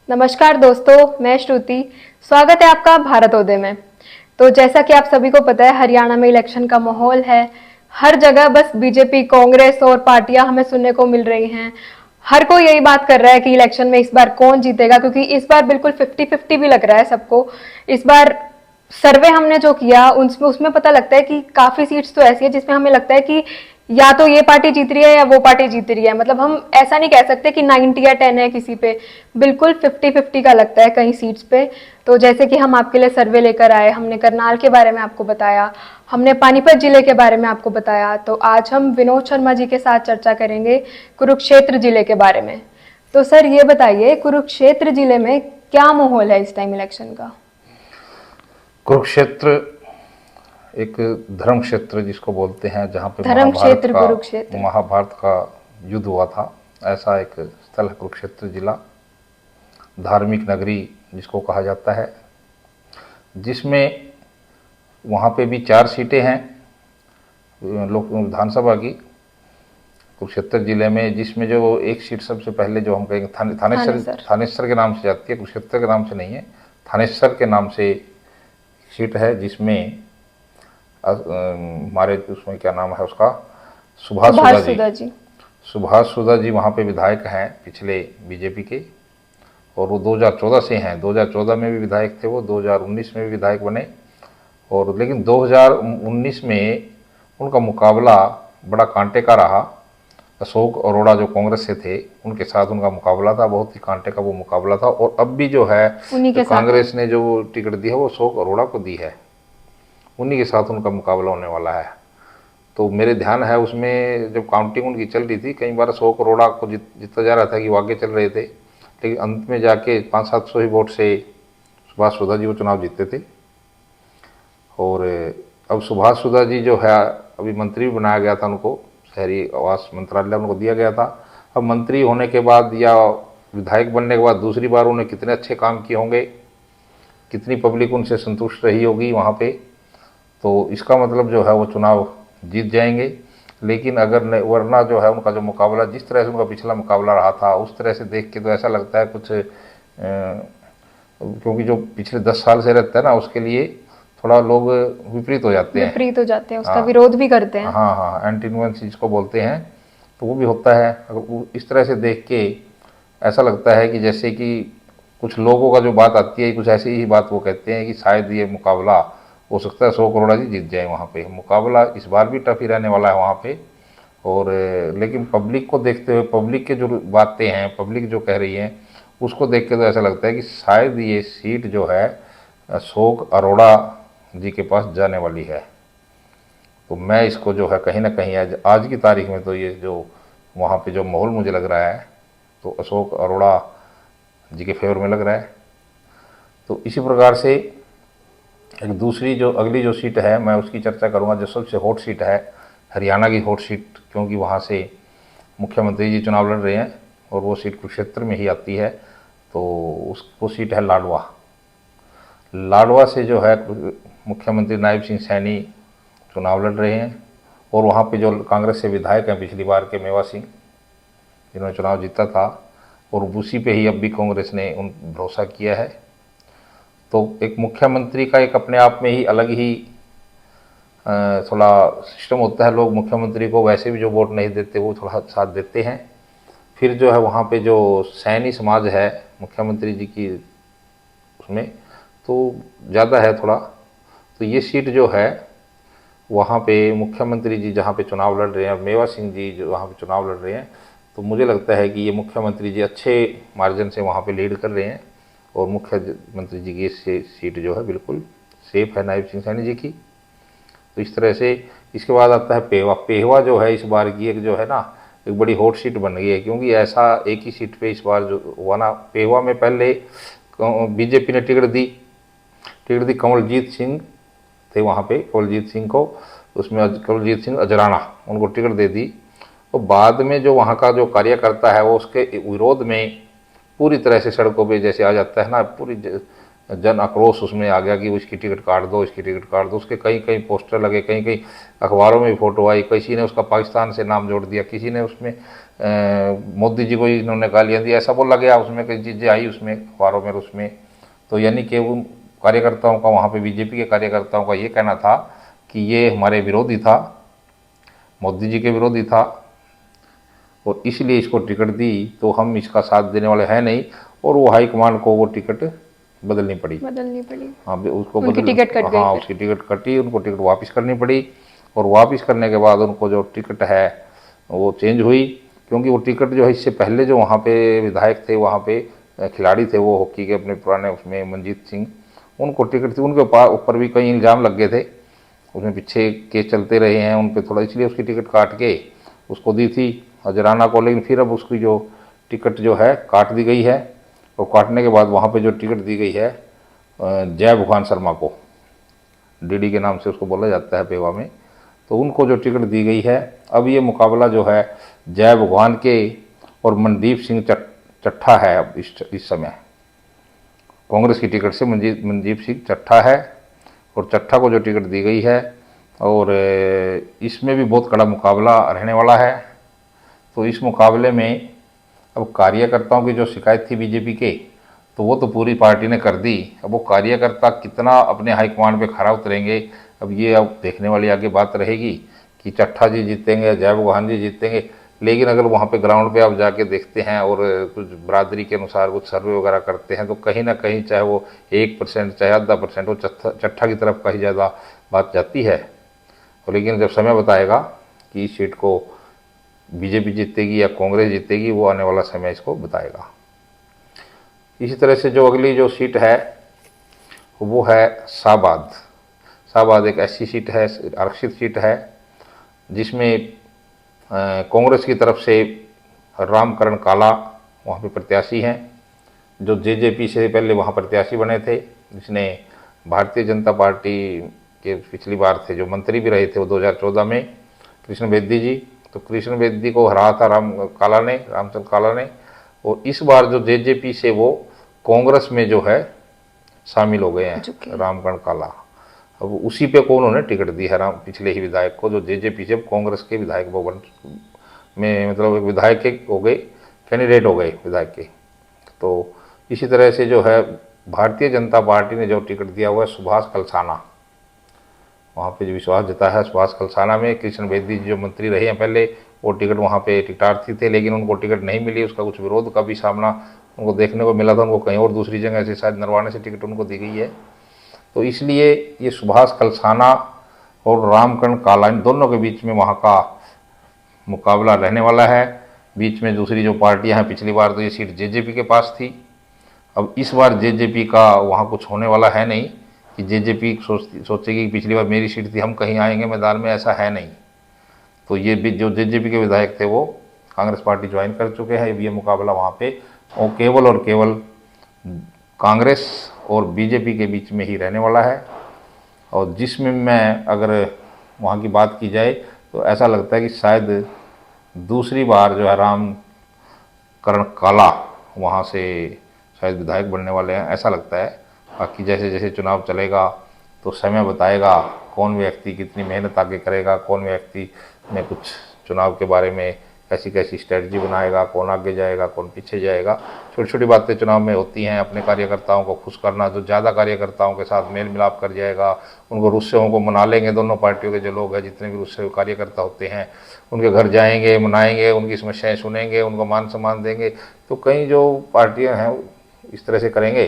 नमस्कार दोस्तों, मैं श्रुति। स्वागत है आपका भारतोदय में। तो जैसा कि आप सभी को पता है, हरियाणा में इलेक्शन का माहौल है। हर जगह बस बीजेपी, कांग्रेस और पार्टियां हमें सुनने को मिल रही हैं। हर कोई यही बात कर रहा है कि इलेक्शन में इस बार कौन जीतेगा, क्योंकि इस बार बिल्कुल 50-50 भी लग रहा है सबको। इस बार सर्वे हमने जो किया उसमें उसमें पता लगता है कि काफी सीट्स तो ऐसी है जिसमें हमें लगता है कि या तो ये पार्टी जीत रही है या वो पार्टी जीत रही है। मतलब हम ऐसा नहीं कह सकते कि 90 या 10 है किसी पे, बिल्कुल 50-50 का लगता है कई सीट्स पे। तो जैसे कि हम आपके लिए सर्वे लेकर आए, हमने करनाल के बारे में आपको बताया, हमने पानीपत जिले के बारे में आपको बताया। तो आज हम विनोद शर्मा जी के साथ चर्चा करेंगे कुरुक्षेत्र जिले के बारे में। तो सर ये बताइए, कुरुक्षेत्र जिले में क्या माहौल है इस टाइम इलेक्शन का? कुरुक्षेत्र एक धर्म क्षेत्र जिसको बोलते हैं, जहाँ पे धर्म क्षेत्र कुरुक्षेत्र। महाभारत का युद्ध हुआ था, ऐसा एक स्थल है कुरुक्षेत्र जिला। धार्मिक नगरी जिसको कहा जाता है, जिसमें वहाँ पे भी 4 सीटें हैं लोक विधानसभा की कुरुक्षेत्र जिले में, जिसमें जो एक सीट सबसे पहले जो हम कहेंगे थानेसर के नाम से जाती है, कुरुक्षेत्र के नाम से नहीं है, थानेसर के नाम से सीट है, जिसमें हमारे उसमें क्या नाम है उसका, सुभाष सुधा जी। सुभाष सुधा जी वहाँ पे विधायक हैं पिछले बीजेपी के, और वो 2014 से हैं। 2014 में भी विधायक थे वो, 2019 में भी विधायक बने। और लेकिन 2019 में उनका मुकाबला बड़ा कांटे का रहा। अशोक अरोड़ा जो कांग्रेस से थे, उनके साथ उनका मुकाबला था, बहुत ही कांटे का वो मुकाबला था। और अब भी जो है तो कांग्रेस ने जो टिकट दी है वो अशोक अरोड़ा को दी है, उन्हीं के साथ उनका मुकाबला होने वाला है। तो मेरे ध्यान है उसमें जब काउंटिंग उनकी चल रही थी, कई बार 100 करोड़ा को जीता जा रहा था कि वो आगे चल रहे थे, लेकिन अंत में जाके 500-700 ही वोट से सुभाष सुधा जी वो चुनाव जीतते थे। और अब सुभाष सुधा जी जो है अभी मंत्री बनाया गया था, उनको शहरी आवास मंत्रालय उनको दिया गया था। अब मंत्री होने के बाद या विधायक बनने के बाद दूसरी बार उन्हें कितने अच्छे काम किए होंगे, कितनी पब्लिक उनसे संतुष्ट रही होगी वहाँ पे, तो इसका मतलब जो है वो चुनाव जीत जाएंगे। लेकिन अगर वरना जो है उनका जो मुकाबला, जिस तरह से उनका पिछला मुकाबला रहा था, उस तरह से देख के तो ऐसा लगता है कुछ क्योंकि जो पिछले 10 साल से रहता है ना, उसके लिए थोड़ा लोग विपरीत हो जाते हैं, उसका विरोध भी करते हैं। हाँ हाँ, एंटी इन्फ्लुएंस जिसको बोलते हैं, तो वो भी होता है। अगर इस तरह से देख के ऐसा लगता है कि जैसे कि कुछ लोगों का जो बात आती है, कुछ ऐसी ही बात वो कहते हैं कि शायद ये मुकाबला हो सकता है 100 करोड़ जी जीत जाए वहाँ पे। मुकाबला इस बार भी टफ ही रहने वाला है वहाँ पे। और लेकिन पब्लिक को देखते हुए, पब्लिक के जो बातें हैं, पब्लिक जो कह रही है, उसको देख के तो ऐसा लगता है कि शायद ये सीट जो है अशोक अरोड़ा जी के पास जाने वाली है। तो मैं इसको जो है कहीं ना कहीं आज की तारीख में तो ये जो वहाँ पे जो माहौल मुझे लग रहा है, तो अशोक अरोड़ा जी के फेवर में लग रहा है। तो इसी प्रकार से एक दूसरी जो अगली जो सीट है, मैं उसकी चर्चा करूंगा, जो सबसे हॉट सीट है, हरियाणा की हॉट सीट, क्योंकि वहाँ से मुख्यमंत्री जी चुनाव लड़ रहे हैं और वो सीट कुरुक्षेत्र में ही आती है। तो वो सीट है लाडवा। लाडवा से जो है मुख्यमंत्री नायब सिंह सैनी चुनाव लड़ रहे हैं, और वहाँ पे जो कांग्रेस से विधायक हैं पिछली बार के, मेवा सिंह, जिन्होंने चुनाव जीता था, और उसी पे ही अब भी कांग्रेस ने उन भरोसा किया है। तो एक मुख्यमंत्री का एक अपने आप में ही अलग ही थोड़ा सिस्टम होता है। लोग मुख्यमंत्री को वैसे भी जो वोट नहीं देते वो थोड़ा साथ देते हैं। फिर जो है वहाँ पे जो सैनी समाज है मुख्यमंत्री जी की, उसमें तो ज़्यादा है थोड़ा। तो ये सीट जो है वहाँ पे मुख्यमंत्री जी जहाँ पे चुनाव लड़ रहे हैं, मेवा सिंह जी जो वहाँ पे चुनाव लड़ रहे हैं, तो मुझे लगता है कि ये मुख्यमंत्री जी अच्छे मार्जिन से वहाँ पे लीड कर रहे हैं, और मुख्यमंत्री जी की सीट जो है बिल्कुल सेफ है नायब सिंह सैनी जी की। तो इस तरह से इसके बाद आता है पेहवा। पेहवा जो है इस बार की एक जो है ना, एक बड़ी हॉट सीट बन गई है, क्योंकि ऐसा एक ही सीट पे इस बार जो हुआ ना, पेहवा में पहले बीजेपी ने टिकट दी कमलजीत सिंह थे वहाँ पे, कमलजीत सिंह को, उसमें कमलजीत सिंह अजराना उनको टिकट दे दी। तो बाद में जो वहाँ का जो कार्यकर्ता है वो उसके विरोध में पूरी तरह से सड़कों पे जैसे आ जाता है ना, पूरी जन आक्रोश उसमें आ गया कि इसकी टिकट काट दो, इसकी टिकट काट दो। उसके कई कई पोस्टर लगे, कई कई अखबारों में भी फोटो आई, किसी ने उसका पाकिस्तान से नाम जोड़ दिया, किसी ने उसमें मोदी जी को इन्होंने गालियाँ दी, ऐसा बोला गया। उसमें कई चीज़ें आई उसमें अखबारों में उसमें। तो यानी कि उन कार्यकर्ताओं का, वहाँ पे बीजेपी के कार्यकर्ताओं का ये कहना था कि ये हमारे विरोधी था, मोदी जी के विरोधी था, और इसलिए इसको टिकट दी, तो हम इसका साथ देने वाले हैं नहीं। और वो हाईकमांड को वो टिकट बदलनी पड़ी। हाँ, उसको उनकी टिकट कट गई हाँ, फिर। उसकी टिकट कटी, उनको टिकट वापस करनी पड़ी। और वापस करने के बाद उनको जो टिकट है वो चेंज हुई, क्योंकि वो टिकट जो है, इससे पहले जो वहाँ पे विधायक थे, वहाँ पे खिलाड़ी थे वो हॉकी के अपने पुराने, उसमें मनजीत सिंह, उनको टिकट थी, उनके ऊपर भी कई इल्ज़ाम लग गए थे, उसमें पीछे केस चलते रहे हैं उन पर थोड़ा, इसलिए उसकी टिकट काट के उसको दी थी अजराना को। लेकिन फिर अब उसकी जो टिकट जो है काट दी गई है, और काटने के बाद वहाँ पे जो टिकट दी गई है जय भगवान शर्मा को, डीडी के नाम से उसको बोला जाता है पेवा में, तो उनको जो टिकट दी गई है। अब ये मुकाबला जो है जय भगवान के और मनदीप सिंह चट्ठा है। अब इस समय कांग्रेस की टिकट से मनदीप सिंह चट्ठा है, और चट्ठा को जो टिकट दी गई है, और इसमें भी बहुत कड़ा मुकाबला रहने वाला है। तो इस मुकाबले में अब कार्यकर्ताओं की जो शिकायत थी बीजेपी के, तो वो तो पूरी पार्टी ने कर दी। अब वो कार्यकर्ता कितना अपने हाईकमांड पे खरा उतरेंगे, अब ये अब देखने वाली आगे बात रहेगी कि चट्ठा जी जीतेंगे, जय भगवान जी जीतेंगे। लेकिन अगर वहाँ पे ग्राउंड पे आप जाके देखते हैं और कुछ बरादरी के अनुसार कुछ सर्वे वगैरह करते हैं, तो कहीं ना कहीं चाहे वो 1% चाहे आधा परसेंट, वो चट्ठा की तरफ का ही ज़्यादा बात जाती है। और लेकिन जब समय बताएगा कि इस सीट को बीजेपी जीतेगी या कांग्रेस जीतेगी, वो आने वाला समय इसको बताएगा। इसी तरह से जो अगली जो सीट है वो है शाहबाद। शाहबाद एक ऐसी सीट है, आरक्षित सीट है, जिसमें कांग्रेस की तरफ से रामकरण काला वहाँ पे प्रत्याशी हैं, जो जेजेपी से पहले वहाँ प्रत्याशी बने थे, जिसने भारतीय जनता पार्टी के पिछली बार थे, जो मंत्री भी रहे थे वो 2014 में, कृष्ण बेदी जी। तो कृष्ण बेदी को हराया था रामचंद्र काला ने। और इस बार जो जेजेपी से वो कांग्रेस में जो है शामिल हो गए हैं रामकरण काला। अब उसी पे को उन्होंने टिकट दी है, पिछले ही विधायक को, जो जेजेपी से कांग्रेस के विधायक भवन में, मतलब एक विधायक के हो गए, कैंडिडेट हो गए विधायक के। तो इसी तरह से जो है भारतीय जनता पार्टी ने जो टिकट दिया हुआ है सुभाष कलसाना, वहाँ पे जो विश्वास जताया है सुभाष कलसाना में। कृष्ण बेदी जो मंत्री रहे हैं पहले, वो टिकट वहाँ पे टिकटार्थी थे, लेकिन उनको टिकट नहीं मिली, उसका कुछ विरोध का भी सामना उनको देखने को मिला था। उनको कहीं और दूसरी जगह से, शायद नरवाने से टिकट उनको दी गई है। तो इसलिए ये सुभाष कलसाना और रामकरण काला, इन दोनों के बीच में वहाँ का मुकाबला रहने वाला है। बीच में दूसरी जो पार्टियाँ हैं, पिछली बार तो ये सीट जेजेपी के पास थी, अब इस बार जेजेपी का वहाँ कुछ होने वाला है नहीं कि जेजेपी सोचेगी कि पिछली बार मेरी सीट थी, हम कहीं आएंगे मैदान में, ऐसा है नहीं। तो ये भी जो जेजेपी के विधायक थे वो कांग्रेस पार्टी ज्वाइन कर चुके हैं। ये मुकाबला वहाँ पे और केवल कांग्रेस और बीजेपी के बीच में ही रहने वाला है। और जिसमें मैं अगर वहाँ की बात की जाए तो ऐसा लगता है कि शायद दूसरी बार जो है रामकरण काला वहाँ से शायद विधायक बनने वाले हैं, ऐसा लगता है। बाकी जैसे जैसे चुनाव चलेगा तो समय बताएगा कौन व्यक्ति कितनी मेहनत आगे करेगा, कौन व्यक्ति ने कुछ चुनाव के बारे में कैसी कैसी स्ट्रेटजी बनाएगा, कौन आगे जाएगा, कौन पीछे जाएगा। छोटी छोटी बातें चुनाव में होती हैं, अपने कार्यकर्ताओं को खुश करना, जो ज़्यादा कार्यकर्ताओं के साथ मेल मिलाप कर जाएगा, उनको रुस्से को मना लेंगे। दोनों पार्टियों के जो लोग हैं, जितने भी रुस्से कार्यकर्ता होते हैं, उनके घर जाएंगे, मनाएंगे, उनकी समस्याएं सुनेंगे, उनको मान सम्मान देंगे। तो कई जो पार्टियां हैं इस तरह से करेंगे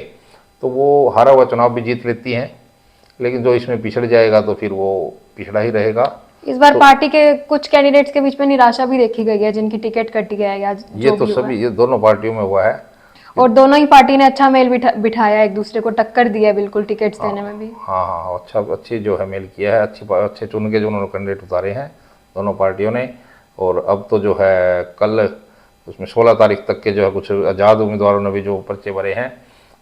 तो वो हारा हुआ चुनाव भी जीत लेती हैं, लेकिन जो इसमें पिछड़ जाएगा तो फिर वो पिछड़ा ही रहेगा। इस बार पार्टी के कुछ कैंडिडेट्स के बीच में निराशा भी देखी गई है, जिनकी टिकट कटी गया है। ये तो सभी, ये दोनों पार्टियों में हुआ है, और दोनों ही पार्टी ने अच्छा मेल बिठाया, एक दूसरे को टक्कर दी है बिल्कुल टिकट्स देने में भी। हाँ, अच्छी जो है मेल किया है, अच्छे चुन के जो उन्होंने कैंडिडेट उतारे हैं दोनों पार्टियों ने। और अब तो जो है कल उसमें 16 तारीख तक के जो है कुछ आज़ाद उम्मीदवारों ने भी जो पर्चे भरे हैं,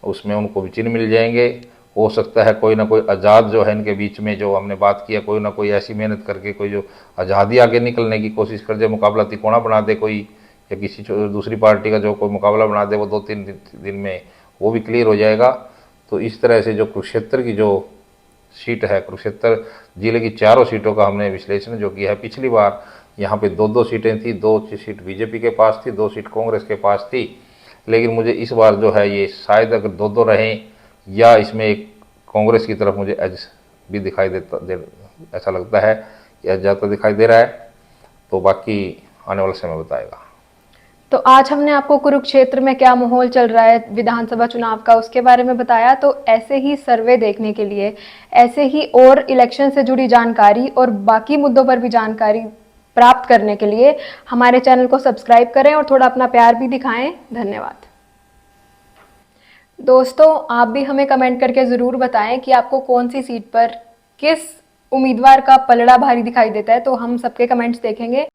उसमें उनको भी चिन्ह मिल जाएंगे। हो सकता है कोई ना कोई आज़ाद जो है इनके बीच में, जो हमने बात किया, कोई ना कोई ऐसी मेहनत करके कोई जो आज़ादी आगे निकलने की कोशिश कर दे, मुकाबला तिकोना बना दे कोई, या किसी दूसरी पार्टी का जो कोई मुकाबला बना दे, वो 2-3 दिन में वो भी क्लियर हो जाएगा। तो इस तरह से जो कुरुक्षेत्र की जो सीट है, कुरुक्षेत्र जिले की चारों सीटों का हमने विश्लेषण जो किया है, पिछली बार यहाँ पे 2-2 सीटें थी, 2 सीट बीजेपी के पास थी, 2 सीट कांग्रेस के पास थी, लेकिन मुझे इस बार जो है ये शायद अगर 2-2 रहें या इसमें एक कांग्रेस की तरफ मुझे एज भी दिखाई ऐसा लगता है कि एज ज़्यादा दिखाई दे रहा है, तो बाकी आने वाला समय बताएगा। तो आज हमने आपको कुरुक्षेत्र में क्या माहौल चल रहा है विधानसभा चुनाव का उसके बारे में बताया। तो ऐसे ही सर्वे देखने के लिए, ऐसे ही और इलेक्शन से जुड़ी जानकारी और बाकी मुद्दों पर भी जानकारी प्राप्त करने के लिए हमारे चैनल को सब्सक्राइब करें और थोड़ा अपना प्यार भी दिखाएं। धन्यवाद। दोस्तों, आप भी हमें कमेंट करके ज़रूर बताएं कि आपको कौन सी सीट पर किस उम्मीदवार का पलड़ा भारी दिखाई देता है, तो हम सबके कमेंट्स देखेंगे।